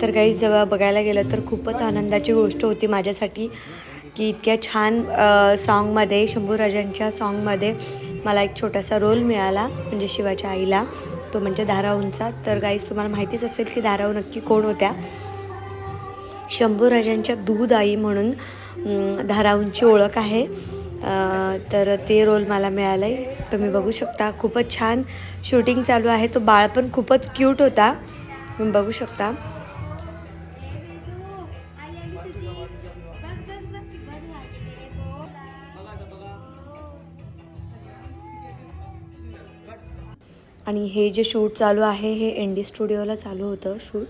तर काही जेव्हा बघायला गेलं तर खूपच आनंदाची गोष्ट होती माझ्यासाठी की इतक्या छान सॉन्गमध्ये शंभूराजांच्या सॉन्गमध्ये मला एक छोटासा रोल मिळाला म्हणजे शिवाच्या आईला, तो म्हणजे धाराऊंचा. तर गाईज तुम्हाला माहितीच असेल की धाराऊ नक्की कोण होत्या. शंभूराजांच्या दूध आई म्हणून धाराऊंची ओळख आहे. तर ते रोल मला मिळालं आहे. तुम्ही बघू शकता खूपच छान शूटिंग चालू आहे. तो बाळ पण खूपच क्यूट होता, तुम्ही बघू शकता. आणि हे जे शूट चालू आहे हे एनडी स्टुडिओला चालू होतं शूट.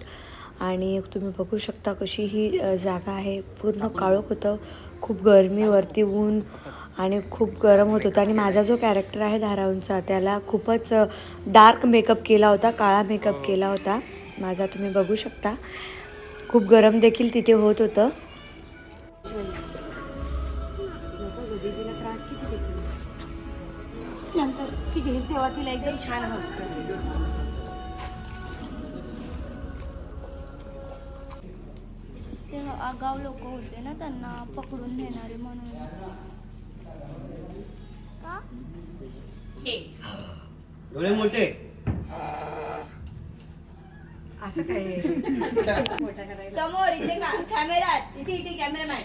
आणि तुम्ही बघू शकता कशी ही जागा आहे, पूर्ण काळोख होतं, खूप गरमीवरती ऊन आणि खूप गरम होत होतं. आणि माझा जो कॅरेक्टर आहे धाराऊंचा त्याला खूपच डार्क मेकअप केला होता, काळा मेकअप केला होता माझा, तुम्ही बघू शकता. खूप गरम देखील तिथे होत होतं. त्रास किती नंतर ती घेईल तेव्हा तिला एकदम छान वाटतं. ते आगाव लोक होते ना, त्यांना पकडून नेणारे म्हणून. का डोळे मोठे असं काय समोर इथे कॅमेरा, इथे इथे कॅमेरामॅन,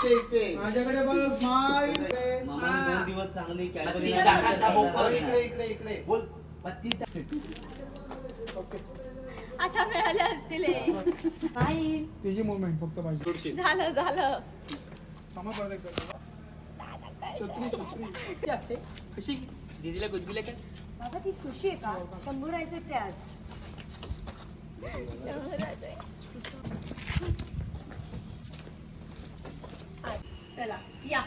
इथे माझ्याकडे बघ स्माइल. मामा 2 दिवस चांगली बोल आता मिळाले असतील. तिची मुवमेंट फक्त पाहिजे. झालं झालं. थांबा परत एकदा. छत्री छत्री असते कशी दीदीला गुदगुल्या काय बाबा ती खुशी आहे का? शंभूरायचं ते आज चला या.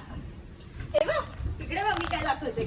हे बघ तिकडे बघ मी काय दाखवते.